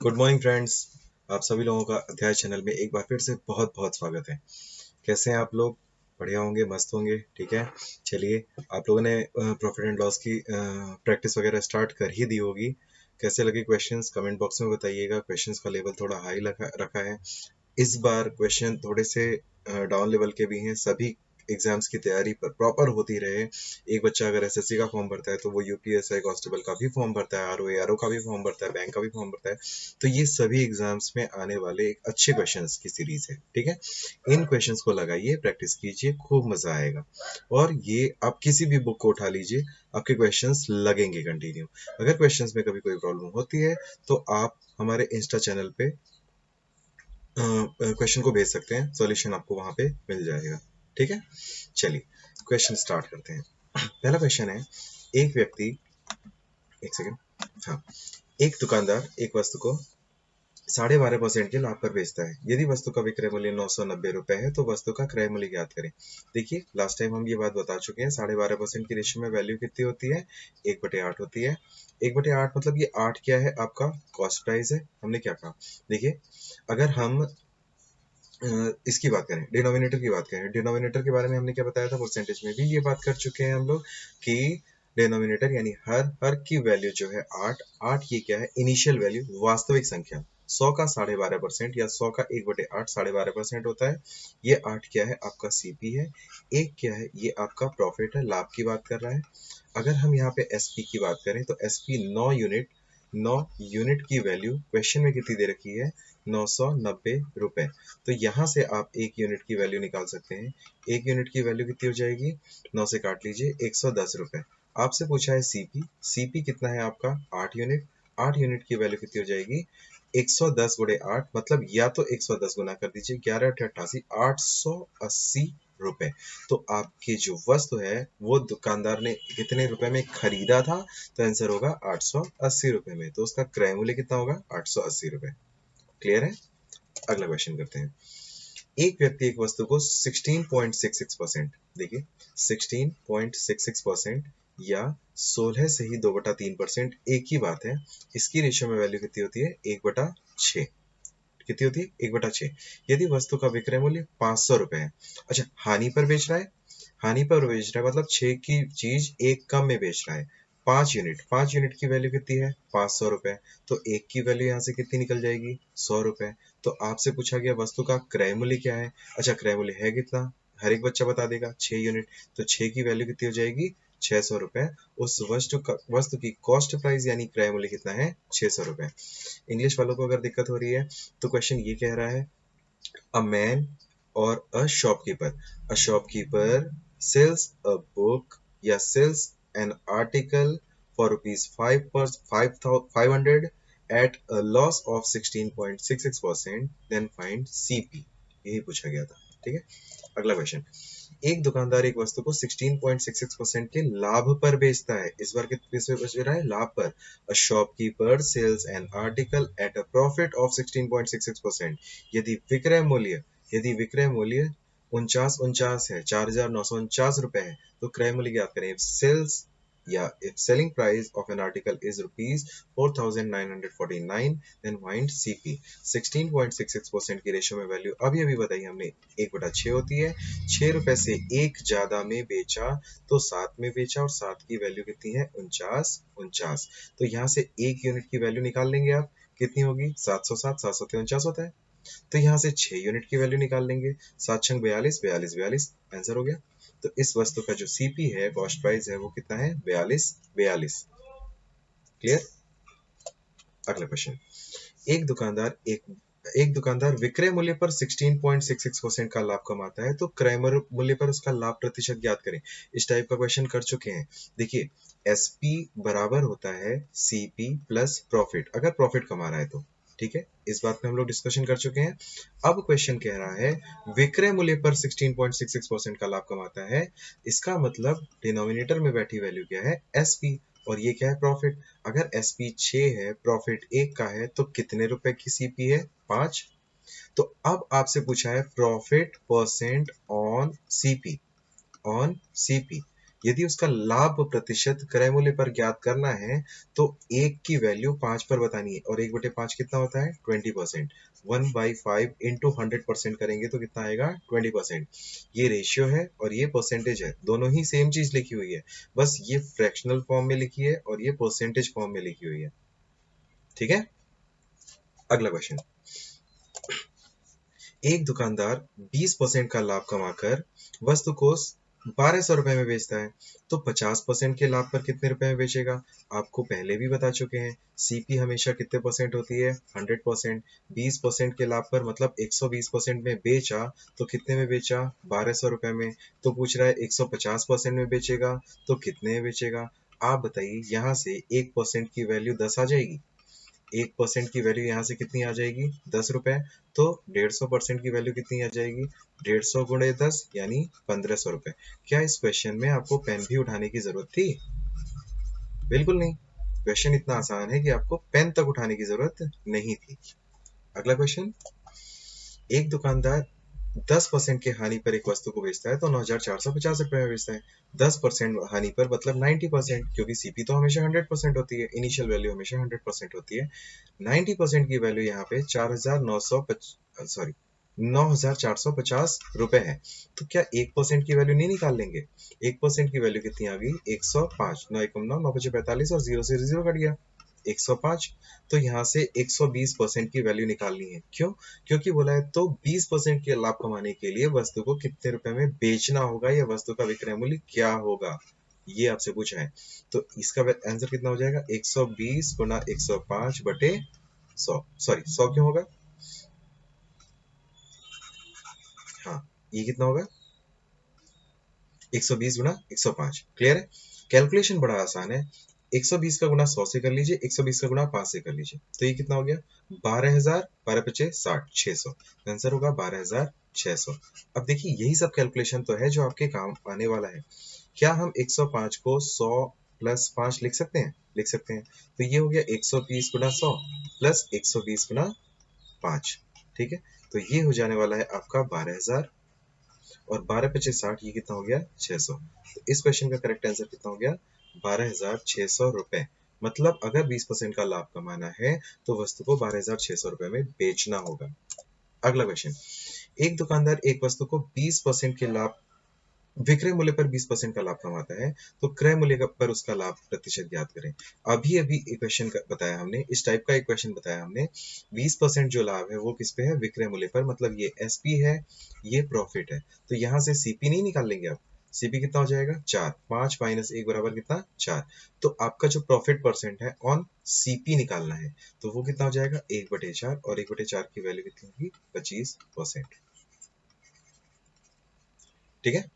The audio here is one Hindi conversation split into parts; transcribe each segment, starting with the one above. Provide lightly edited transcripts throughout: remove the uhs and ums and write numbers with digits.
Good morning friends. आप सभी लोगों का अध्याय चैनल में एक बार फिर से बहुत बहुत स्वागत है। कैसे हैं आप लोग? बढ़िया होंगे, मस्त होंगे, ठीक है। चलिए, आप लोगों ने प्रॉफिट एंड लॉस की प्रैक्टिस वगैरह स्टार्ट कर ही दी होगी। कैसे लगे क्वेश्चंस कमेंट बॉक्स में बताइएगा। क्वेश्चंस का लेवल थोड़ा हाई रखा है। इस बार क्वेश्चन थोड़े से डाउन लेवल के भी हैं। सभी एग्जाम्स की तैयारी पर प्रॉपर होती रहे। एक बच्चा अगर एसएससी का फॉर्म भरता है तो वो यूपीएसआई कांस्टेबल का भी फॉर्म भरता है, आरओ का भी फॉर्म भरता है, बैंक का भी फॉर्म भरता है। तो ये सभी एग्जाम्स में आने वाले एक अच्छे क्वेश्चंस की सीरीज है, ठीक है। इन क्वेश्चंस को लगाइए, प्रैक्टिस कीजिए, खूब मजा आएगा। और ये आप किसी भी बुक को उठा लीजिए, आपके क्वेश्चंस लगेंगे कंटिन्यू। अगर क्वेश्चंस में कभी कोई प्रॉब्लम होती है तो आप हमारे इंस्टा चैनल पे क्वेश्चन को भेज सकते हैं, सॉल्यूशन आपको वहां पे मिल जाएगा, ठीक है। चलिए, क्वेश्चन स्टार्ट करते हैं। पहला क्वेश्चन है, एक व्यक्ति, एक सेकेंड, हाँ, एक दुकानदार एक वस्तु को 12.5% के लाभ पर बेचता है। यदि वस्तु का विक्रय मूल्य 990 रुपए है तो वस्तु का क्रय मूल्य ज्ञात करें। देखिए, लास्ट टाइम हम ये बात बता चुके हैं, 12.5% की रेशियो में वैल्यू कितनी होती है? 1/8 होती है। 1/8 मतलब ये 8 क्या है? आपका कॉस्ट प्राइस है। हमने क्या कहा? देखिए, अगर हम इसकी बात करें, डिनोमिनेटर की बात करें, डिनोमिनेटर के बारे में हमने क्या बताया था? परसेंटेज में भी ये बात कर चुके हैं हम लोग कि डिनोमिनेटर यानी हर हर की वैल्यू जो है 8। 8 ये क्या है? इनिशियल वैल्यू, वास्तविक संख्या। 100 का 12.5% या 100 का 1/8 12.5% होता है। ये 8 क्या है? आपका सीपी है। एक क्या है? ये आपका प्रॉफिट है, लाभ की बात कर रहा है। अगर हम यहाँ पे एसपी की बात करें तो एसपी 9 यूनिट, 9 यूनिट की वैल्यू क्वेश्चन में कितनी दे रखी है? 990 रुपए। तो यहाँ से आप एक यूनिट की वैल्यू निकाल सकते हैं। एक यूनिट की वैल्यू कितनी हो जाएगी? 9 से काट लीजिए, 110 रुपए। आपसे पूछा है सीपी, सीपी कितना है आपका? 8 यूनिट। 8 यूनिट की वैल्यू कितनी हो जाएगी? 110 गुणे 8, मतलब या तो 110 गुना कर दीजिए, 11 × 8 = 88, 880 रुपए। तो आपकी जो वस्तु है वो दुकानदार ने कितने रुपए में खरीदा था? तो आंसर होगा 880 रुपए में। तो उसका क्रय मूल्य कितना होगा? 880 रुपए। क्लियर है? अगला क्वेश्चन करते हैं। एक व्यक्ति एक वस्तु को 16.66%, देखिए 16.66% या 16 से ही 2/3%, एक ही बात है। इसकी रेशियो में वैल्यू कितनी होती है? 1/6। कितनी होती है? 1/6। यदि वस्तु का विक्रय मूल्य 500 रुपए है। अच्छा, हानि पर बेच रहा है। हानि पर बेच रहा है मतलब 6 की चीज एक कम में बेच रहा है। 5 यूनिट, 5 यूनिट की वैल्यू कितनी है? 500 रुपए। तो एक की वैल्यू यहाँ से कितनी निकल जाएगी? 100 रुपए। तो आपसे पूछा गया वस्तु का क्रय मूल्य क्या है? अच्छा, क्रय मूल्य है कितना? हर एक बच्चा बता देगा, 6 यूनिट। तो 6 की वैल्यू कितनी हो जाएगी? 600 रुपए। उस वस्तु की कॉस्ट प्राइस यानी क्रय मूल्य कितना है? 600 रुपए। इंग्लिश वालों को अगर दिक्कत हो रही है तो क्वेश्चन ये कह रहा है, अ मैन और a shopkeeper, a shopkeeper sells a book या sells an article for rupees 500 at a loss of 16.66%, then find CP। यही पूछा गया था, ठीक है। अगला क्वेश्चन, एक दुकानदार एक वस्तु को 16.66% के लाभ पर बेचता है। इस बार किस पे बेच रहा है? लाभ पर। A shopkeeper sells an article at a profit of 16.66%। यदि विक्रय मूल्य 49 है, 4,949 रुपए है, तो क्रय मूल्य ज्ञात करें। सेल्स या if selling price of an article is rupees 4,949, then find CP। 16.66% की रेशियो में वैल्यू अभी अभी बताई हमने, 1/6 होती है। 6 रुपए से एक ज्यादा में बेचा तो 7 में बेचा, और 7 की वैल्यू कितनी है? 49। तो यहाँ से एक यूनिट की वैल्यू निकाल लेंगे आप, कितनी होगी? 707, 749 होता है। तो यहाँ से 6 यूनिट की वैल्यू निकाल लेंगे, 7 छंग 42, 42 42, आंसर हो गया। तो इस वस्तु का जो सीपी है, कॉस्ट प्राइस है, वो कितना है? 42। क्लियर? अगला क्वेश्चन, एक दुकानदार एक दुकानदार विक्रय मूल्य पर 16.66% का लाभ कमाता है, तो क्रय मूल्य पर उसका लाभ प्रतिशत ज्ञात करें। इस टाइप का क्वेश्चन कर चुके हैं। देखिए, एसपी बराबर होता है सीपी प्लस प्रॉफिट, अगर प्रॉफिट कमा रहा है तो, ठीक है। इस बात पे हम लोग डिस्कशन कर चुके हैं। अब क्वेश्चन कह रहा है विक्रय मूल्य पर 16.66% का लाभ कमाता है। इसका मतलब डिनोमिनेटर में बैठी वैल्यू क्या है? एसपी। और ये क्या है? प्रॉफिट। अगर एसपी 6 है, प्रॉफिट 1 का है, तो कितने रुपए की सीपी है? 5। तो अब आपसे पूछा है profit percent on CP, on CP. यदि उसका लाभ प्रतिशत क्रय मूल्य पर ज्ञात करना है तो 1 की वैल्यू 5 पर बतानी है, और 1/5 कितना होता है 20%। 1/5 इंटू 100% करेंगे तो कितना आएगा 20%। ये रेशियो है और ये परसेंटेज है, दोनों ही सेम चीज लिखी हुई है, बस ये फ्रैक्शनल फॉर्म में लिखी है और ये परसेंटेज फॉर्म में लिखी हुई है। ठीक है, अगला क्वेश्चन। एक दुकानदार 20% का लाभ कमाकर वस्तु को 1200 रुपए में बेचता है, तो 50% के लाभ पर कितने रुपए में बेचेगा? आपको पहले भी बता चुके हैं, सीपी हमेशा कितने परसेंट होती है 100%। 20% के लाभ पर मतलब 120% में बेचा, तो कितने में बेचा 1200 रुपए में। तो पूछ रहा है 150% में बेचेगा तो कितने में बेचेगा। आप बताइए, यहाँ से 1% की वैल्यू 10 आ जाएगी, 1% की वैल्यू यहाँ से कितनी आ जाएगी 10 रुपए, तो 150% की वैल्यू कितनी आ जाएगी 150 गुणे 10 यानी 1500 रुपए। क्या इस क्वेश्चन में आपको पेन भी उठाने की जरूरत थी? बिल्कुल नहीं, क्वेश्चन इतना आसान है कि आपको पेन तक उठाने की जरूरत नहीं थी। अगला क्वेश्चन। एक दुकानदार 10% की हानि पर एक वस्तु को बेचता है तो 9450 रुपए में बेचता है। 10% हानि पर मतलब 90%, क्योंकि सीपी तो हमेशा 100% होती है, इनिशियल वैल्यू हमेशा 100% होती है। 90% की वैल्यू यहाँ पे 9450 रुपए है। तो क्या 1% की वैल्यू नहीं निकाल लेंगे? 1% की वैल्यू कितनी आ गई 105। 9 एकम 9, 9 5 45 और 0 से 0 कट गया 105। तो यहाँ से 120% की वैल्यू निकालनी है। क्यों? क्योंकि बोला है तो 20% के लाभ कमाने के लिए वस्तु को कितने रुपए में बेचना होगा या वस्तु का विक्रय मूल्य क्या होगा, ये आपसे पूछा है। तो इसका आंसर कितना हो जाएगा 120 गुना 105 बटे 100। सॉरी 100 क्यों होगा, हाँ ये कितना होगा 120 गुना 105। क्लियर है, कैलकुलेशन बड़ा आसान है। 120 का गुना 100 से कर लीजिए, 120 का गुना 5 से कर लीजिए, तो ये कितना हो गया 12000, 12 पचे 60, 600। आंसर होगा 12600। अब देखिए यही सब कैलकुलेशन तो है जो आपके काम आने वाला है। क्या हम 105 को 100 प्लस 5 लिख सकते हैं? लिख सकते हैं। तो ये हो गया 120 गुना 100 प्लस 120 गुना 5। ठीक है, तो ये हो जाने वाला है आपका 12000, और 12 पचे 60, ये कितना हो गया 600। तो इस क्वेश्चन का करेक्ट आंसर कितना हो गया 12600 रुपए। मतलब अगर 20% का लाभ कमाना है तो वस्तु को 12600 रुपए में बेचना होगा। अगला क्वेश्चन। एक दुकानदार एक वस्तु को 20% के लाभ विक्रय मूल्य पर 20% का लाभ कमाता है, तो क्रय मूल्य पर उसका लाभ प्रतिशत ज्ञात करें। अभी अभी एक क्वेश्चन बताया हमने, इस टाइप का एक क्वेश्चन बताया हमने। 20% जो लाभ है वो किस पे है विक्रय मूल्य पर, मतलब ये एसपी है, ये प्रॉफिट है। तो यहाँ से सीपी नहीं निकाल लेंगे आप, सीपी कितना हो जाएगा 4, 5 माइनस 1 बराबर कितना 4। तो आपका जो प्रॉफिट परसेंट है ऑन सीपी निकालना है, तो वो कितना हो जाएगा 1/4, और 1/4 की वैल्यू कितनी होगी 25%। ठीक है,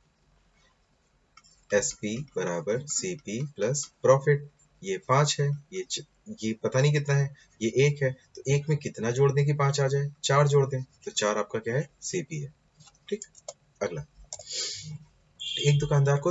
एसपी बराबर सीपी प्लस प्रॉफिट। ये 5 है, ये पता नहीं कितना है, ये 1 है, तो 1 में कितना जोड़ दें कि 5 आ जाए, 4 जोड़ दें, तो 4 आपका क्या है सीपी है। ठीक, अगला। एक दुकानदार को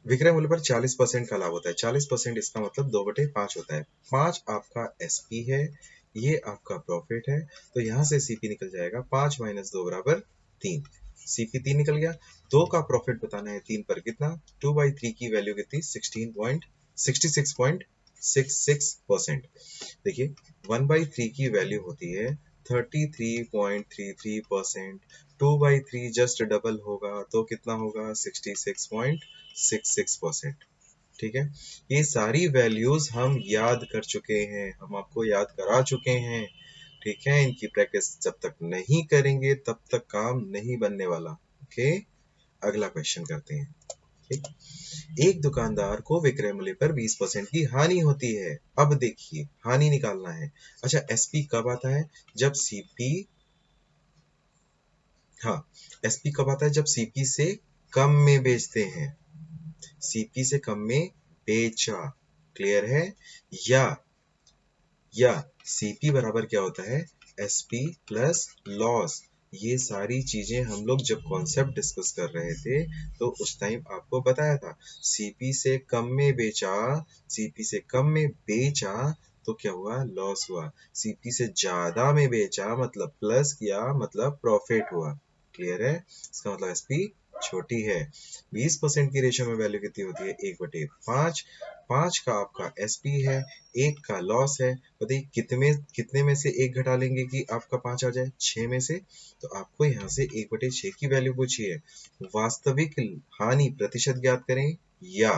विक्रय मूल्य पर 40% का लाभ होता है। 40% इसका मतलब 2/5 होता है। 5 आपका एसपी है, ये आपका प्रॉफिट है, तो यहां से सीपी निकल जाएगा 5 माइनस 2 बराबर 3। सीपी 3 निकल गया। 2 का प्रॉफिट बताना है 3 पर कितना, 2/3 की वैल्यू कितनी 66.66%। देखिए 1/3 की वैल्यू होती है 33.33%। 2/3 जस्ट डबल होगा तो कितना होगा 66.66%। ठीक है, ये सारी वैल्यूज हम याद कर चुके हैं, हम आपको याद करा चुके हैं। ठीक है, इनकी प्रैक्टिस जब तक नहीं करेंगे तब तक काम नहीं बनने वाला। ओके, अगला क्वेश्चन करते हैं। ठीक, एक दुकानदार को विक्रय मूल्य पर 20% की हानि होती है। अब देखिए हानि निकालना है। अच्छा, एसपी कब आता है, जब सीपी, हाँ एसपी कब आता है जब सीपी से कम में बेचते हैं, सीपी से कम में बेचा। क्लियर है, या या सीपी बराबर क्या होता है एसपी प्लस लॉस। ये सारी चीजें हम लोग जब कॉन्सेप्ट डिस्कस कर रहे थे तो उस टाइम आपको बताया था। सीपी से कम में बेचा, सीपी से कम में बेचा तो क्या हुआ लॉस हुआ। सीपी से ज्यादा में बेचा मतलब प्लस किया मतलब प्रॉफिट हुआ। क्लियर है, इसका मतलब एसपी छोटी है। 20% की रेशियो में वैल्यू कितनी होती है? 1/5। 5 का आपका एसपी है, 1 का लॉस है। बताइए कितने में से 1 घटा लेंगे कि आपका 5 आ जाए? 6 में से। तो आपको यहाँ से 1/6 की वैल्यू पूछी है। वास्तविक हानि प्रतिशत ज्ञात करें या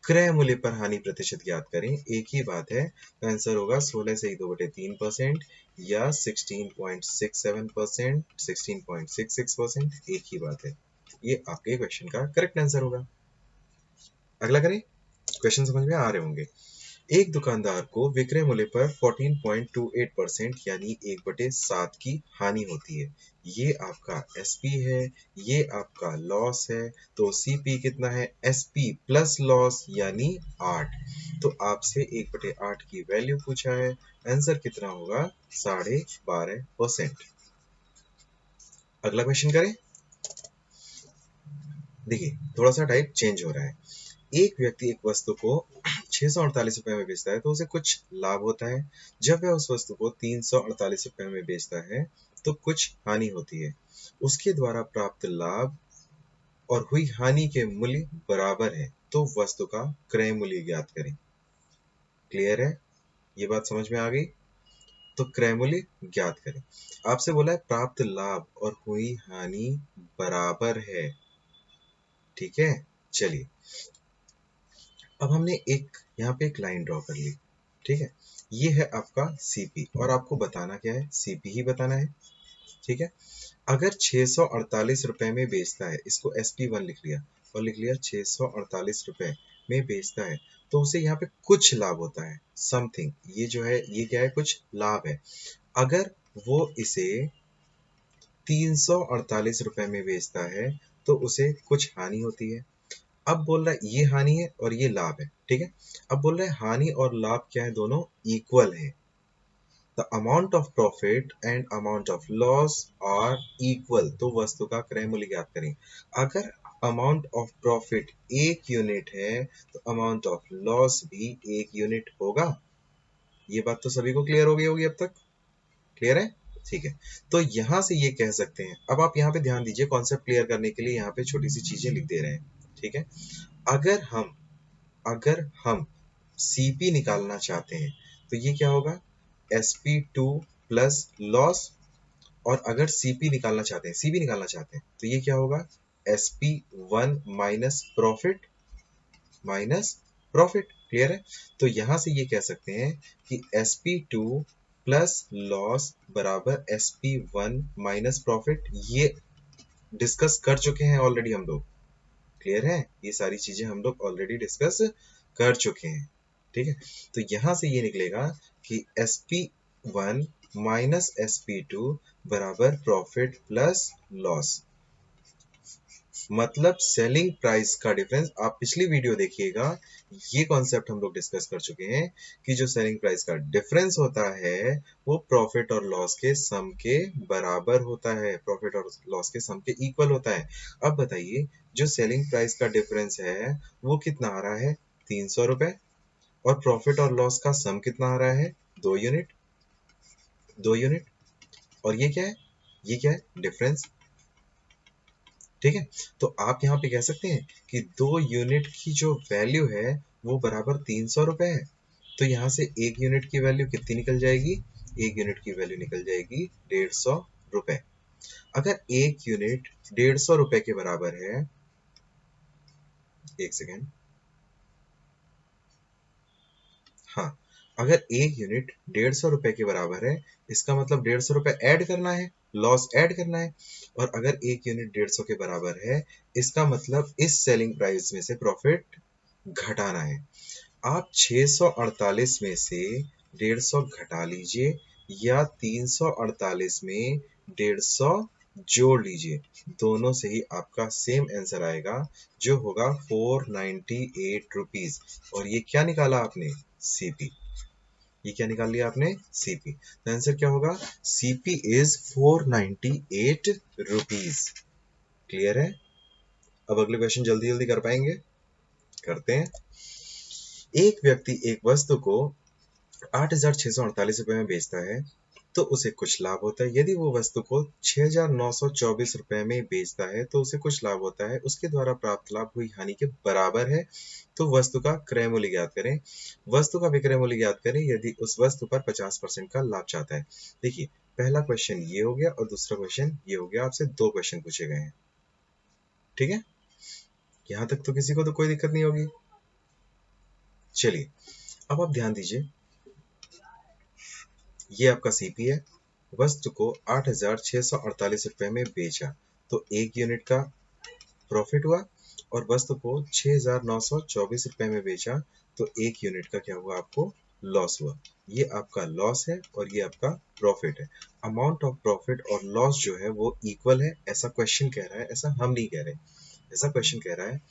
क्रय मूल्य पर हानि प्रतिशत ज्ञात करें, एक ही बात है। तो आंसर होगा 16 से 2/3% या 16.67%, 16.66%, एक ही बात है। ये आपके क्वेश्चन का करेक्ट आंसर होगा। अगला करें। क्वेश्चन समझ में आ रहे होंगे। एक दुकानदार को विक्रय मूल्य पर 14.28% यानी 1/7 की हानि होती है। ये आपका एसपी है, ये आपका लॉस है। तो सीपी कितना है? एसपी प्लस लॉस यानी 8। तो आपसे 1/8 की वैल्यू पूछा है। आंसर कितना होगा? 12.5%। अगला क्वेश्चन करें। देखिए थोड़ा सा टाइप चेंज हो रहा है। एक व्यक्ति एक वस्तु को 648 रुपए में बेचता है तो उसे कुछ लाभ होता है। जब वह उस वस्तु को 348 रुपए में बेचता है तो कुछ हानि होती है। उसके द्वारा प्राप्त लाभ और हुई हानि के मूल्य बराबर है, तो वस्तु का क्रय मूल्य ज्ञात करें। क्लियर है? ये बात समझ में आ गई? तो क्रय मूल्य ज्ञात करें। आपसे बोला है प्राप्त लाभ और हुई हानि बराबर है। ठीक है, चलिए अब हमने यहाँ पे एक लाइन ड्रॉ कर ली। ठीक है, ये है आपका सीपी और आपको बताना क्या है? सीपी ही बताना है। ठीक है, अगर 648 रुपए में बेचता है, इसको SP1 लिख लिया और लिख लिया 648 रुपए में बेचता है, तो उसे यहाँ पे कुछ लाभ होता है, समथिंग। ये जो है ये क्या है? कुछ लाभ है। अगर वो इसे 348 रुपए में बेचता है तो उसे कुछ हानि होती है। अब बोल रहा है ये हानि है और ये लाभ है। ठीक है, अब बोल रहा है हानि और लाभ क्या है? दोनों इक्वल है। The amount of profit and amount of loss are equal, तो वस्तु का क्रय मूल्य ज्ञात करें। अगर अमाउंट ऑफ प्रॉफिट 1 यूनिट है तो अमाउंट ऑफ लॉस भी 1 यूनिट होगा। ये बात तो सभी को क्लियर हो गई होगी अब तक। क्लियर है? ठीक है, तो यहां से ये कह सकते हैं। अब आप यहाँ पे ध्यान दीजिए, कॉन्सेप्ट क्लियर करने के लिए यहाँ पे छोटी सी चीजें लिख दे रहे हैं। ठीक है, अगर हम सीपी निकालना चाहते हैं तो ये क्या होगा? SP2 plus loss. और अगर सीपी निकालना चाहते हैं, सीबी निकालना चाहते हैं तो ये क्या होगा? SP1 minus profit. क्लियर है? तो यहां से ये कह सकते हैं कि SP2 प्लस लॉस बराबर SP1 माइनस प्रॉफिट। ये डिस्कस कर चुके हैं ऑलरेडी हम लोग। क्लियर है? ये सारी चीजें हम लोग ऑलरेडी डिस्कस कर चुके हैं। ठीक है, तो यहां से ये निकलेगा कि SP1 माइनस SP2 बराबर प्रॉफिट प्लस लॉस। मतलब सेलिंग प्राइस का डिफरेंस। आप पिछली वीडियो देखिएगा, ये कॉन्सेप्ट हम लोग डिस्कस कर चुके हैं कि जो सेलिंग प्राइस का डिफरेंस होता है वो प्रॉफिट और लॉस के सम के बराबर होता है, प्रॉफिट और लॉस के सम के इक्वल होता है। अब बताइए, जो सेलिंग प्राइस का डिफरेंस है वो कितना आ रहा है? 300 रुपए। और प्रॉफिट और लॉस का सम कितना आ रहा है? 2 यूनिट। 2 यूनिट। और ये क्या है? ये क्या है? डिफरेंस। ठीक है, तो आप यहाँ पे कह सकते हैं कि 2 यूनिट की जो वैल्यू है वो बराबर 300 रुपए है। तो यहाँ से 1 यूनिट की वैल्यू कितनी निकल जाएगी? 1 यूनिट की वैल्यू निकल जाएगी 150 रुपए। अगर 1 यूनिट 150 रुपए के बराबर है, एक सेकेंड, हाँ, अगर 1 यूनिट 150 रुपए के बराबर है, इसका मतलब 150 रुपए ऐड करना है, लॉस ऐड करना है। और अगर 1 यूनिट 150 के बराबर है, इसका मतलब इस सेलिंग प्राइस में से प्रॉफिट घटाना है। आप 648 में से 150 घटा लीजिए या 348 में 150 जोड़ लीजिए, दोनों से ही आपका सेम आंसर आएगा जो होगा 498 रुपीज। और ये क्या निकाला आपने? सीपी। ये क्या निकाल लिया आपने? सीपी। तो आंसर क्या होगा? CP is 498 rupees. क्लियर है? अब अगले क्वेश्चन जल्दी जल्दी कर पाएंगे? करते हैं। एक व्यक्ति एक वस्तु को 8,648 रुपए में बेचता है। तो उसे कुछ लाभ होता है। यदि वो वस्तु को 6,924 रुपए में बेचता है तो उसे कुछ लाभ होता है। उसके द्वारा प्राप्त लाभ हुई हानि के बराबर है। तो वस्तु का क्रय मूल्य ज्ञात करें। वस्तु का विक्रय मूल्य ज्ञात करें यदि उस वस्तु पर 50% का लाभ चाहता है। देखिए, पहला क्वेश्चन ये हो गया और दूसरा क्वेश्चन ये हो गया। आपसे दो क्वेश्चन पूछे गए हैं, ठीक है। यहां तक तो किसी को तो कोई दिक्कत नहीं होगी। चलिए, अब आप ध्यान दीजिए, ये आपका सीपी है। वस्तु को 8,648 रुपए में बेचा तो 1 यूनिट का प्रॉफिट हुआ, और वस्तु को 6,924 रुपए में बेचा तो 1 यूनिट का क्या हुआ, आपको लॉस हुआ। ये आपका लॉस है और ये आपका प्रॉफिट है। अमाउंट ऑफ प्रॉफिट और लॉस जो है वो इक्वल है, ऐसा क्वेश्चन कह रहा है, ऐसा हम नहीं कह रहे। ऐसा क्वेश्चन कह रहा है।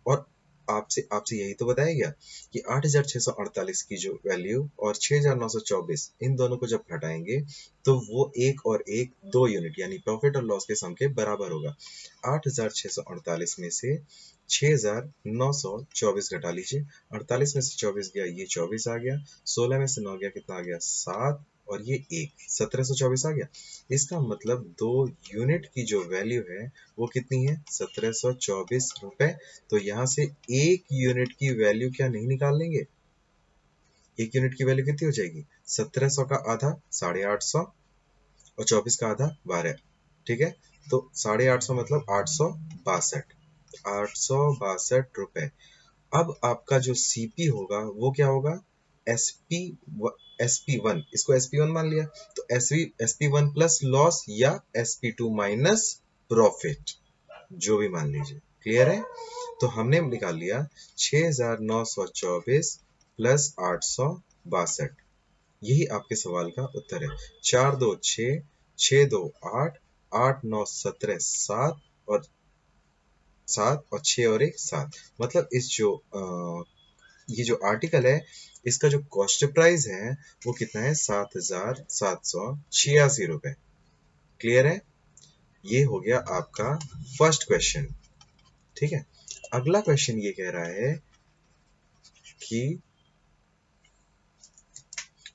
और आपसे आपसे यही तो बताया गया कि 8,648 की जो वैल्यू और 6,924, इन दोनों को जब घटाएंगे तो वो एक और एक 2 यूनिट यानी प्रॉफिट और लॉस के सम के बराबर होगा। 8,648 में से 6,924 घटा लीजिए। 48 में से 24 गया, ये 24 आ गया। 16 में से 9 गया, कितना आ गया, 7, और ये 1, 1724 आ गया। इसका मतलब 2 यूनिट की जो वैल्यू है वो कितनी है, 1724 रुपए। तो यहाँ से 1 यूनिट की वैल्यू क्या नहीं निकाल लेंगे? 1 यूनिट की वैल्यू कितनी हो जाएगी, 1700 का आधा 850, और 24 का आधा 12, ठीक है। तो 850 मतलब 862, 862 रुपए। अब आपका जो सीपी होगा वो क्या होगा, एसपी SP1, इसको SP1 मान लिया, तो SP1 प्लस लॉस या SP2 माइनस प्रॉफिट, जो भी मान लीजिए। क्लियर है? तो हमने निकाल लिया 6,924 प्लस 862, यही आपके सवाल का उत्तर है। 4 2 6, 6 2 8, 8 9 17 7, और 7, और 6 और 1 7। मतलब इस जो ये जो आर्टिकल है, इसका जो कॉस्ट प्राइस है वो कितना है, 7,786 रुपए। क्लियर है? ये हो गया आपका फर्स्ट क्वेश्चन, ठीक है। अगला क्वेश्चन ये कह रहा है कि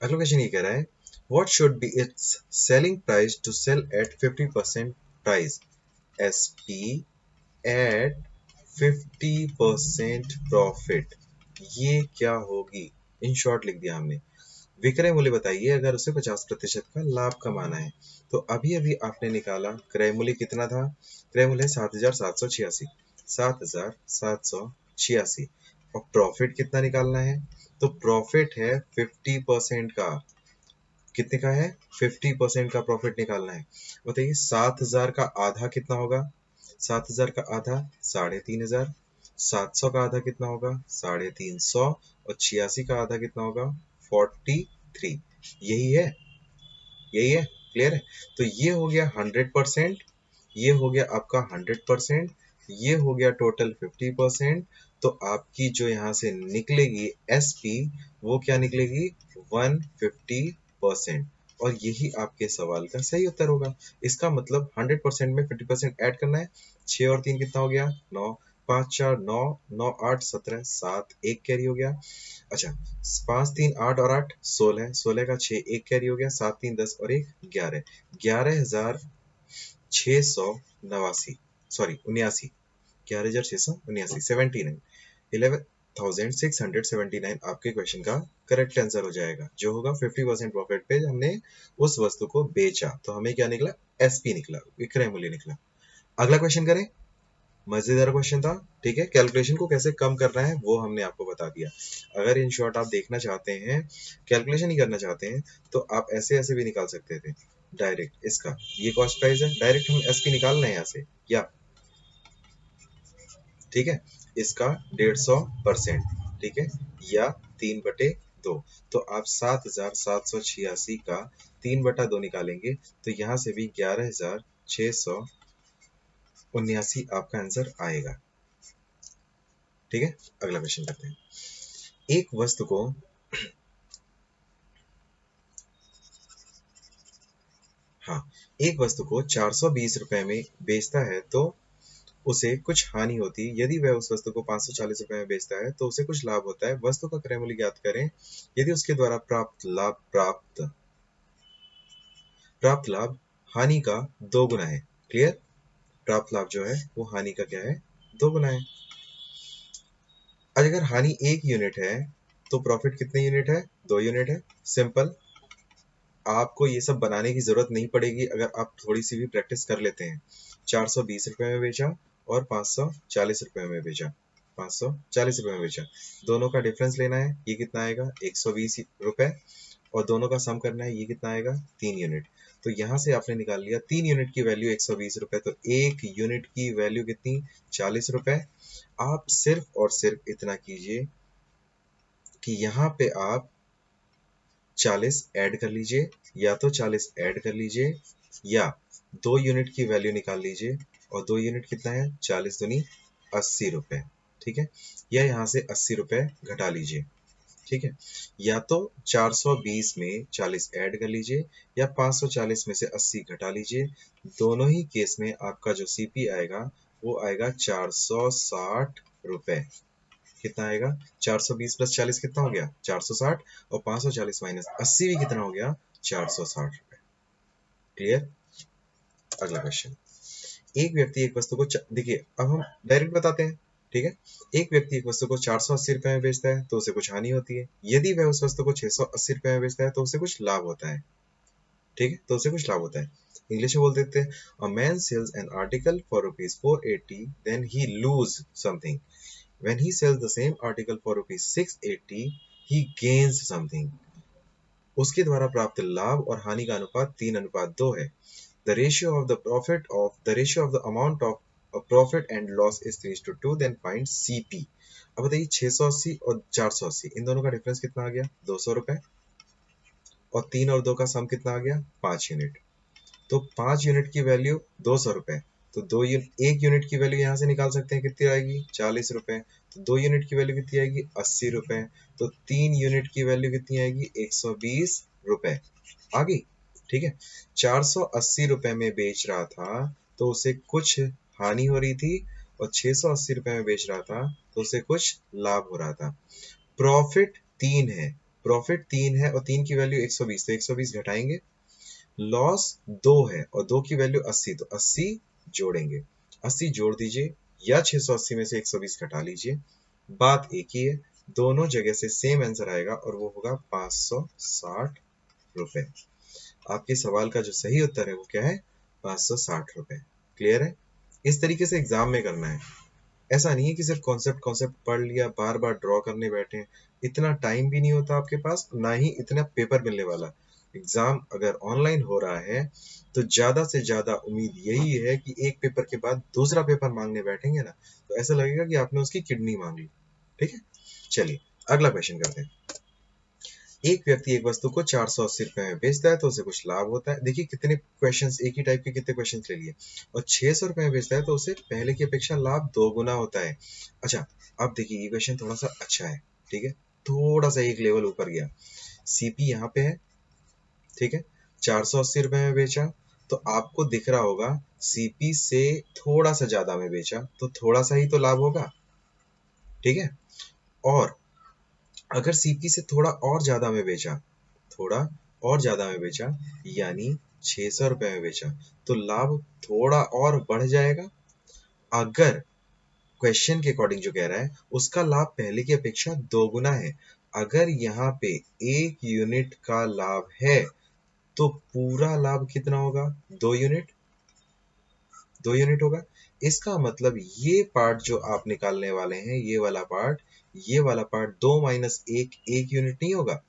अगला क्वेश्चन ये कह रहा है, what should be its selling price to sell at 50% price, SP at 50% profit. ये क्या होगी? इन शॉर्ट लिख दिया हमने। विक्रय मूल्य बताइए अगर उसे 50% का लाभ कमाना है। तो अभी अभी आपने निकाला क्रय मूल्य कितना था, क्रय मूल्य 7,786, 7,786, और प्रॉफिट कितना निकालना है, तो प्रॉफिट है 50% का। कितने का है, 50% का प्रॉफिट निकालना है। बताइए 7,000 का आधा कितना होगा, 7,000 का आधा 3,500, 700 का आधा कितना होगा, 350, और 86 का आधा कितना होगा, 43। यही है, यही है। क्लियर है? तो ये हो गया 100%, ये हो गया आपका 100%, ये हो गया टोटल 50%। तो आपकी जो यहाँ से निकलेगी एसपी, वो क्या निकलेगी, 150%। और यही आपके सवाल का सही उत्तर होगा। इसका मतलब 100% में 50% ऐड करना है। 6 और 3 कितना हो गया, 9, 5 4 9, 9 8 17, 7 1 कैरी हो गया। अच्छा, 5 3 8 और 8 16, 16 का 6 1 कैरी हो गया, 7 3 10 और 1 11, 11,689, सॉरी 79, 11,679, 79, 11,679 आपके क्वेश्चन का करेक्ट आंसर हो जाएगा, जो होगा 50% प्रॉफिट पे हमने उस वस्तु को बेचा। तो हमें क्या निकला, एसपी निकला, विक्रय मूल्य निकला। अगला क्वेश्चन करें। मजेदार क्वेश्चन था, ठीक है। कैलकुलेशन को कैसे कम करना है वो हमने आपको बता दिया। अगर इन शॉर्ट आप देखना चाहते हैं, कैलकुलेशन ही करना चाहते हैं, तो आप ऐसे ऐसे भी निकाल सकते थे डायरेक्ट। इसका ये कॉस्ट प्राइस है, डायरेक्ट हम एसपी निकालना है यहाँ से, या ठीक है, इसका 150%, ठीक है, या 3/2। तो आप 7,786 का 3/2 निकालेंगे तो यहाँ से भी 11,679 आपका आंसर आएगा। ठीक है, अगला क्वेश्चन करते हैं। एक वस्तु को हाँ, एक वस्तु को 420 रुपए में बेचता है तो उसे कुछ हानि होती है। यदि वह उस वस्तु को 540 रुपए में बेचता है तो उसे कुछ लाभ होता है। वस्तु का क्रय मूल्य ज्ञात करें यदि उसके द्वारा प्राप्त प्राप्त लाभ हानि का 2 गुना है। क्लियर? प्राप्त लाभ जो है वो हानि का क्या है? 2 गुना है। अगर हानि 1 यूनिट है तो प्रॉफिट कितने यूनिट है? 2 यूनिट है। सिंपल। आपको ये सब बनाने की जरूरत नहीं पड़ेगी अगर आप थोड़ी सी भी प्रैक्टिस कर लेते हैं। 420 रुपए में बेचा और 540 रुपए में बेचा, 540 रुपए में बेचा, दोनों का डिफरेंस लेना है। ये कितना आएगा? 120 रुपए। और दोनों का सम करना है। ये कितना आएगा? 3 यूनिट। तो यहां से आपने निकाल लिया 3 यूनिट की वैल्यू 120 रुपए, तो 1 यूनिट की वैल्यू कितनी? 40 रुपए। आप सिर्फ और सिर्फ इतना कीजिए कि यहाँ पे आप 40 ऐड कर लीजिए, या तो 40 ऐड कर लीजिए या 2 यूनिट की वैल्यू निकाल लीजिए। और 2 यूनिट कितना है? 40 दूनी 80 रुपए। ठीक है? या यहाँ से 80 रुपए घटा लीजिए। ठीक है? या तो 420 में 40 ऐड कर लीजिए या 540 में से 80 घटा लीजिए। दोनों ही केस में आपका जो सीपी आएगा वो आएगा 460 रुपए। कितना आएगा? 420 प्लस 40 कितना हो गया? 460। और 540 माइनस 80 भी कितना हो गया? 460 रुपए। क्लियर? अगला क्वेश्चन। एक व्यक्ति एक वस्तु को देखिए, अब हम डायरेक्ट बताते हैं। ठीक है? एक व्यक्ति एक वस्तु को 480 रुपए में बेचता है तो उसे कुछ हानि होती है। यदि वह उस वस्तु को 680 रुपए में बेचता है तो उसे कुछ लाभ होता है। ठीक है? तो उसे कुछ लाभ होता है। इंग्लिश में बोल देते हैं, a man sells an article for rupees 480, then he lose something. When he sells the same article for rupees 680, he gains something. उसके द्वारा प्राप्त लाभ और हानि का अनुपात 3:2 है। The ratio of the amount of profit and loss is 3:2. Then find CP. अब बताइए 680 और 480 इन दोनों का डिफरेंस कितना आ गया? 200 रुपए। और 3 और 2 का सम कितना आ गया? 5 यूनिट। तो 5 यूनिट की वैल्यू 200 रुपए। तो 1 यूनिट की वैल्यू यहाँ से निकाल सकते हैं, कितनी आएगी? 40 रुपए। तो 2 यूनिट की वैल्यू कितनी आएगी? 80 रुपए। तो 3 यूनिट की वैल्यू कितनी आएगी? 120 रुपए। आ गई? ठीक है? 480 रुपए में बेच रहा था तो उसे कुछ हानि हो रही थी, और 680 रुपए में बेच रहा था तो उसे कुछ लाभ हो रहा था। प्रॉफिट 3 है। प्रॉफिट 3 है और 3 की वैल्यू 120, तो 120 घटाएंगे। लॉस 2 है और 2 की वैल्यू 80, तो 80 जोड़ेंगे। 80 जोड़ दीजिए या 680 में से 120 घटा लीजिए। बात एक ही है, दोनों जगह से सेम आंसर आएगा और वो होगा 560 रुपए। आपके सवाल का जो सही उत्तर है वो क्या है? 560 रुपए। क्लियर है? इस तरीके से एग्जाम में करना है। ऐसा नहीं है कि सिर्फ कॉन्सेप्ट पढ़ लिया, बार बार ड्रॉ करने बैठे। इतना टाइम भी नहीं होता आपके पास, ना ही इतना पेपर मिलने वाला। एग्जाम अगर ऑनलाइन हो रहा है तो ज्यादा से ज्यादा उम्मीद यही है कि एक पेपर के बाद दूसरा पेपर मांगने बैठेंगे ना, तो ऐसा लगेगा कि आपने उसकी किडनी मांग ली। ठीक है? चलिए अगला क्वेश्चन करते हैं। एक व्यक्ति एक वस्तु को 480 रुपए में बेचता है तो उसे कुछ लाभ होता है। देखिए कितने क्वेश्चंस, एक ही टाइप के कितने क्वेश्चंस ले लिए। और 600 रुपए में बेचता है तो उसे पहले की अपेक्षा लाभ 2 गुना होता है। अच्छा, अब देखिए ये क्वेश्चन थोड़ा सा अच्छा है। ठीक है? थोड़ा सा एक लेवल ऊपर गया। सीपी यहाँ पे है। ठीक है? 480 रुपए में बेचा तो आपको दिख रहा होगा सीपी से थोड़ा सा ज्यादा में बेचा तो थोड़ा सा ही तो लाभ होगा। ठीक है? और अगर सीपी से थोड़ा और ज्यादा में बेचा, थोड़ा और ज्यादा में बेचा यानी 600 रुपए में बेचा, तो लाभ थोड़ा और बढ़ जाएगा। अगर क्वेश्चन के अकॉर्डिंग जो कह रहा है उसका लाभ पहले की अपेक्षा 2 गुना है। अगर यहाँ पे 1 यूनिट का लाभ है तो पूरा लाभ कितना होगा? 2 यूनिट। 2 यूनिट होगा। इसका मतलब ये पार्ट जो आप निकालने वाले हैं, ये वाला पार्ट 2 माइनस 1 1 यूनिट नहीं होगा।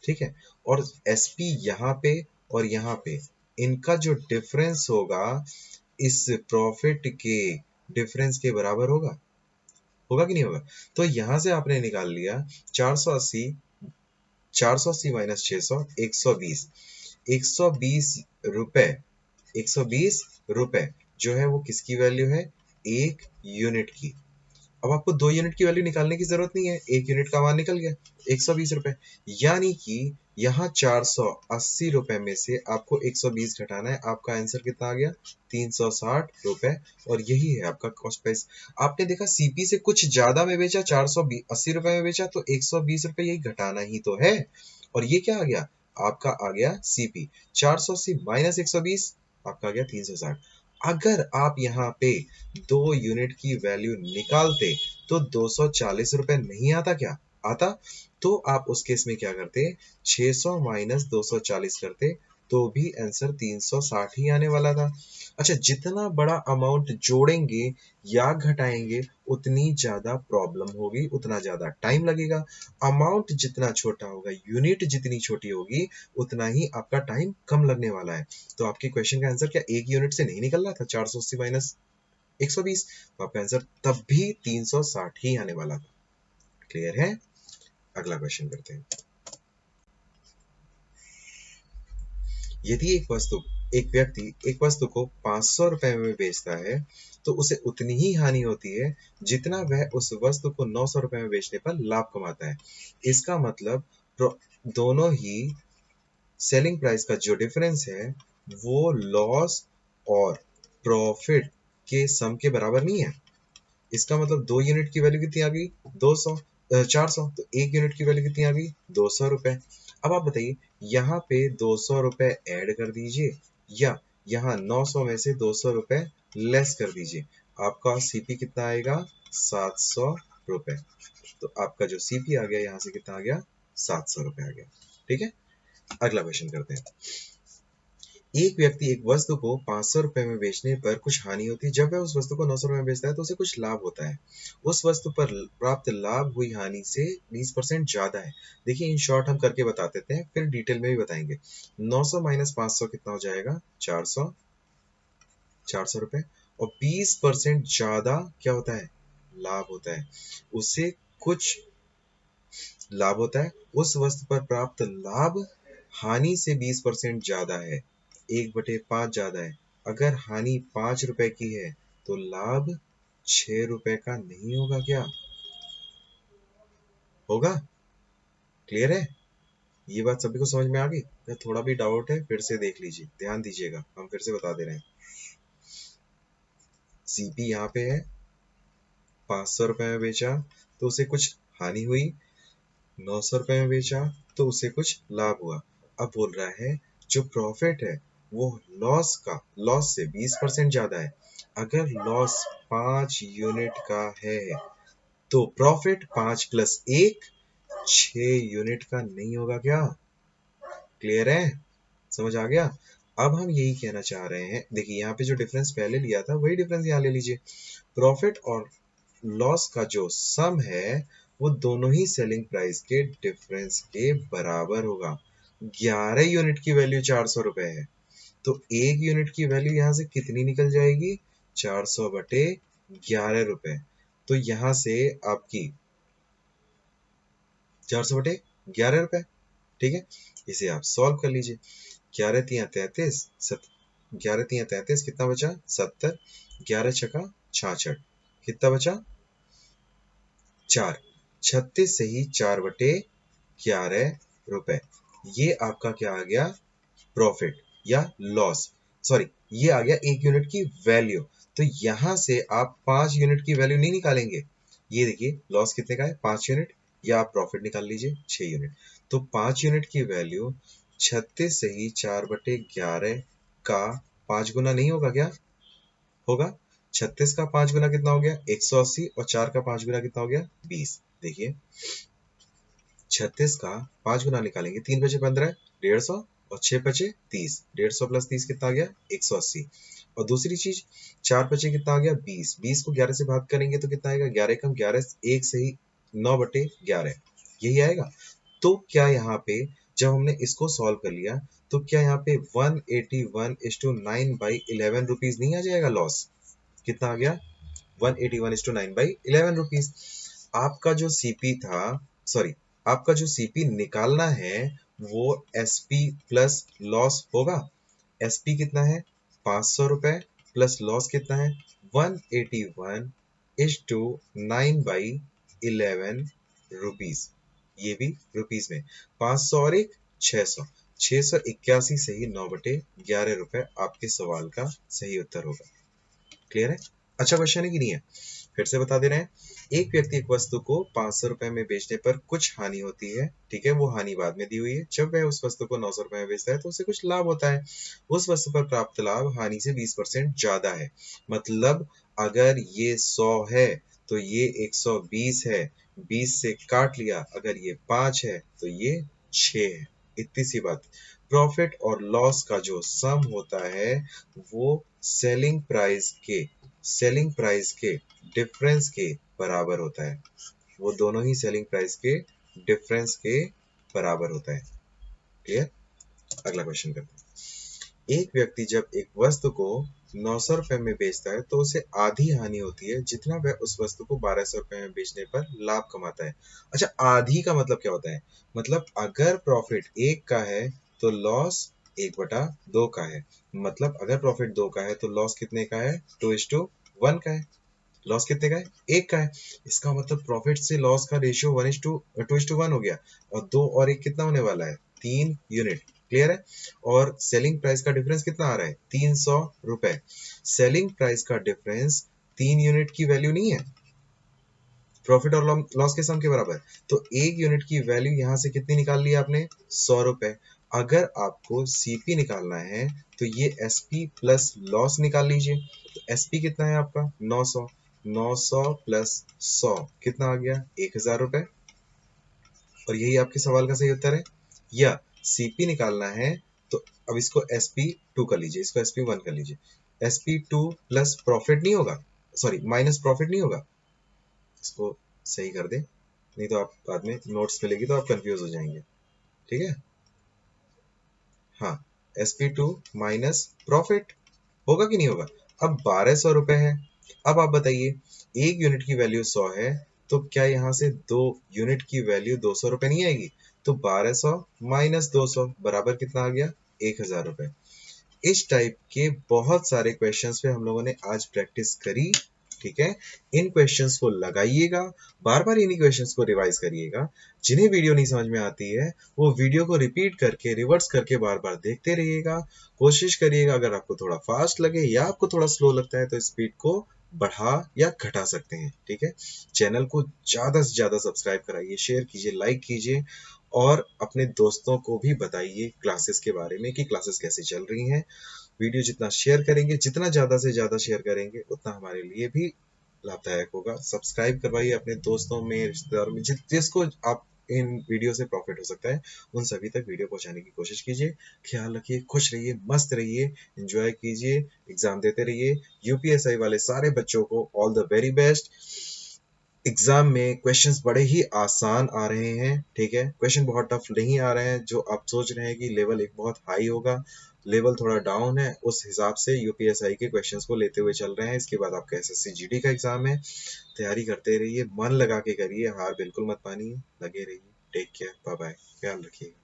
ठीक है? और एसपी यहाँ पे और यहाँ पे इनका जो डिफरेंस होगा इस प्रॉफिट के डिफरेंस के बराबर होगा। होगा कि नहीं होगा? तो यहां से आपने निकाल लिया 480, 480 माइनस 600, 120। 120 रुपए, 120 रुपए जो है वो किसकी वैल्यू है? 1 यूनिट की। अब आपको 2 यूनिट की वैल्यू निकालने की जरूरत नहीं है, 1 यूनिट का मान निकल गया 120 रुपए। यानी कि यहाँ 480 रुपए में से आपको 120 घटाना है। आपका आंसर कितना आ गया? 360 रुपए। और यही है आपका कॉस्ट प्राइस। आपने देखा सीपी से कुछ ज्यादा में बेचा, 480 रुपए में बेचा, तो 120 रुपए यही घटाना ही तो है। और ये क्या आ गया? आपका आ गया सीपी। 480 माइनस 120 आपका आ गया 360। अगर आप यहाँ पे 2 यूनिट की वैल्यू निकालते तो 240 रुपए नहीं आता क्या? आता। तो आप उस केस में क्या करते, 600 माइनस 240 करते तो भी आंसर 360 ही आने वाला था। अच्छा, जितना बड़ा अमाउंट जोड़ेंगे या घटाएंगे उतनी ज्यादा प्रॉब्लम होगी, उतना ज्यादा टाइम लगेगा। अमाउंट जितना छोटा होगा, यूनिट जितनी छोटी होगी, उतना ही आपका टाइम कम लगने वाला है। तो आपके क्वेश्चन का आंसर क्या एक यूनिट से नहीं निकल रहा था 480 माइनस 120, तो आपका आंसर तब भी 360 ही आने वाला था। क्लियर है? अगला क्वेश्चन करते हैं। यदि एक व्यक्ति एक वस्तु को 500 रुपए में बेचता है तो उसे उतनी ही हानि होती है जितना वह उस वस्तु को 900 रुपए में बेचने पर लाभ कमाता है। इसका मतलब दोनों ही सेलिंग प्राइस का जो डिफरेंस है वो लॉस और प्रॉफिट के सम के बराबर नहीं है। इसका मतलब 2 यूनिट की वैल्यू कितनी आ गई? 200, 400। तो 1 यूनिट की वैल्यू कितनी आ गई? 200 रुपए। अब आप बताइए, यहाँ पे 200 रुपए ऐड कर दीजिए या यहाँ 900 में से 200 रुपए लेस कर दीजिए। आपका सीपी कितना आएगा? 700 रुपए। तो आपका जो सीपी आ गया यहाँ से कितना आ गया? 700 रुपए आ गया। ठीक है, अगला क्वेश्चन करते हैं। एक व्यक्ति एक वस्तु को 500 रुपए में बेचने पर कुछ हानि होती है। जब वह उस वस्तु को 900 रुपए में बेचता है तो उसे कुछ लाभ होता है। उस वस्तु पर प्राप्त लाभ हुई हानि से 20% ज्यादा है। देखिए, इन शॉर्ट हम करके बता देते हैं, फिर डिटेल में भी बताएंगे। 900 माइनस 500 कितना हो जाएगा? 400। 400 रुपए। और 20% ज्यादा क्या होता है? लाभ होता है। उससे कुछ लाभ होता है। उस वस्तु पर प्राप्त लाभ हानि से 20% ज्यादा है। 1/5 ज्यादा है। अगर हानि 5 रुपए की है तो लाभ 6 रुपए का नहीं होगा क्या? होगा। क्लियर है? ये बात सभी को समझ में आ गई? या थोड़ा भी डाउट है फिर से देख लीजिए, ध्यान दीजिएगा, हम फिर से बता दे रहे हैं। सीपी यहाँ पे है, 500 रुपए में बेचा तो उसे कुछ हानि हुई, 900 रुपए में बेचा तो उसे कुछ लाभ हुआ। अब बोल रहा है जो प्रॉफिट है वो लॉस से 20% ज्यादा है। अगर लॉस 5 यूनिट का है तो प्रॉफिट 5 प्लस 1 6 यूनिट का नहीं होगा क्या? क्लियर है? समझ आ गया? अब हम यही कहना चाह रहे हैं, देखिए यहाँ पे जो डिफरेंस पहले लिया था वही डिफरेंस यहाँ ले लीजिए। प्रॉफिट और लॉस का जो सम है वो दोनों ही सेलिंग प्राइस के डिफरेंस के बराबर होगा। 11 यूनिट की वैल्यू 400 रुपए है तो 1 यूनिट की वैल्यू यहाँ से कितनी निकल जाएगी? 400/11 रुपए। तो यहाँ से आपकी 400/11 रुपए। ठीक है, इसे आप सॉल्व कर लीजिए। 11×3=33, 11×3=33, कितना बचा? 70। 11×6=66, कितना बचा? 4। 36 से ही 4/11 रुपए। ये आपका क्या आ गया? प्रॉफिट या लॉस। सॉरी, ये आ गया 1 यूनिट की वैल्यू। तो यहां से आप 5 यूनिट की वैल्यू नहीं निकालेंगे। ये देखिए, लॉस कितने का है? 5 यूनिट। या आप प्रॉफिट निकाल लीजिए 6 यूनिट। तो 5 यूनिट की वैल्यू 36 से ही 4/11 का 5 गुना नहीं होगा क्या? होगा। 36 का 5 गुना कितना हो गया? 180। और 4 का 5 गुना कितना हो गया? 20। देखिए, 36 का 5 गुना निकालेंगे, 3×5=15, 150। और 6×5=30, 150 प्लस 30 कितना आ गया? 180। और दूसरी चीज, 4×5 कितना आ गया? 20। 20 को 11 से भाग करेंगे तो कितना आएगा? 11 कम 11, 1 से ही 9/11, यही आएगा। तो क्या यहाँ पे जब हमने इसको सॉल्व कर लिया तो क्या यहाँ पे 181:9/11 रुपीज नहीं आ जाएगा लॉस? कितना आ गया? 181:9/11 रुपीज। आपका जो सीपी था, सॉरी, आपका जो सीपी निकालना है वो एसपी प्लस लॉस होगा। एसपी कितना है? 500 रुपए प्लस लॉस कितना है? 181:9/11 रुपीज। ये भी रुपीज में 500 और एक 600, 681 से ही 9/11 रुपए आपके सवाल का सही उत्तर होगा। क्लियर है? अच्छा क्वेश्चन है कि नहीं है? फिर से बता दे रहे हैं, एक व्यक्ति एक वस्तु को 500 रुपए में बेचने पर कुछ हानि होती है, ठीक है, वो हानि बाद में दी हुई है। जब वह उस वस्तु को 900 रुपए में बेचता है तो उसे कुछ लाभ होता है। उस वस्तु पर प्राप्त लाभ हानि से 20% ज्यादा है। मतलब अगर ये 100 है तो ये 120 है, 20 से काट लिया, अगर ये 5 है तो ये 6 है। इतनी सी बात। प्रॉफिट और लॉस का जो सम होता है वो सेलिंग प्राइस के डिफरेंस के बराबर होता है। वो दोनों ही सेलिंग प्राइस के डिफरेंस के बराबर होता है। क्लियर? अगला क्वेश्चन करते हैं। एक व्यक्ति जब एक वस्तु को 900 रुपए में बेचता है तो उसे आधी हानि होती है जितना वह उस वस्तु को 1200 रुपए में बेचने पर लाभ कमाता है। अच्छा, आधी का मतलब क्या होता है? मतलब अगर प्रॉफिट 1 का है तो लॉस 1/2 का है। मतलब अगर प्रॉफिट 2 का है तो लॉस कितने का है? 2:1 का है। लॉस कितने का है? 1 का है। इसका मतलब प्रॉफिट से लॉस का रेशियो 2:1 हो गया, और 2 और 1 कितना होने वाला है? 3 यूनिट। क्लियर है? और सेलिंग प्राइस का डिफरेंस कितना आ रहा है? 300 रुपए। सेलिंग प्राइस का डिफरेंस 3 यूनिट की वैल्यू नहीं है, प्रॉफिट और लॉस के सम के बराबर। तो 1 यूनिट की वैल्यू यहां से कितनी निकाल ली आपने? 100 रुपए। अगर आपको सीपी निकालना है तो ये एसपी प्लस लॉस निकाल लीजिए। तो एसपी कितना है आपका? 900। 900 प्लस 100 कितना आ गया? 1000 रुपए। और यही आपके सवाल का सही उत्तर है। या सीपी निकालना है तो अब इसको SP2 कर लीजिए, इसको SP1 कर लीजिए। SP2 प्लस प्रॉफिट नहीं होगा, सॉरी माइनस प्रॉफिट नहीं होगा, इसको सही कर दे, नहीं तो आप बाद में नोट्स मिलेगी तो आप कंफ्यूज हो जाएंगे। ठीक है? हाँ, SP2 माइनस प्रॉफिट होगा कि नहीं होगा? अब 1200 रुपए है। अब आप बताइए, एक यूनिट की वैल्यू 100 है, तो क्या यहाँ से 2 यूनिट की वैल्यू 200 रुपए नहीं आएगी? तो 1200 माइनस 200 बराबर कितना आ गया? 1000 रुपए। इस टाइप के बहुत सारे क्वेश्चंस पे हम लोगों ने आज प्रैक्टिस करी। ठीक है? इन क्वेश्चंस को लगाइएगा, बार बार इन्हीं क्वेश्चंस को रिवाइज करिएगा। जिन्हें वीडियो नहीं समझ में आती है वो वीडियो को रिपीट करके रिवर्स करके बार बार देखते रहिएगा। कोशिश करिएगा, अगर आपको थोड़ा फास्ट लगे या आपको थोड़ा स्लो लगता है तो स्पीड को बढ़ा या घटा सकते हैं। ठीक है? चैनल को ज्यादा से ज्यादा सब्सक्राइब कराइए, शेयर कीजिए, लाइक कीजिए, और अपने दोस्तों को भी बताइए क्लासेस के बारे में कि क्लासेस कैसे चल रही हैं। वीडियो जितना शेयर करेंगे, जितना ज़्यादा से ज़्यादा शेयर करेंगे, उतना हमारे लिए भी लाभदायक होगा। सब्सक्राइब करवाइए अपने दोस्तों में, रिश्तेदारों में, जिसको आप इन वीडियो से प्रॉफिट हो सकता है उन सभी तक वीडियो पहुंचाने की कोशिश कीजिए। ख्याल रखिए, खुश रहिए, मस्त रहिए, एंजॉय कीजिए, एग्जाम देते रहिए। यूपीएसआई वाले सारे बच्चों को all the very best. Exam में क्वेश्चंस बड़े ही आसान आ रहे हैं। ठीक है? क्वेश्चन बहुत टफ नहीं आ रहे हैं। जो आप सोच रहे हैं कि लेवल एक बहुत हाई होगा, लेवल थोड़ा डाउन है, उस हिसाब से यूपीएसआई के क्वेश्चंस को लेते हुए चल रहे हैं। इसके बाद आपका एसएससी जीडी का एग्जाम है, तैयारी करते रहिए, मन लगा के करिए, हार बिल्कुल मत मानिए, लगे रहिए। टेक केयर, बाय बाय, ख्याल रखिएगा।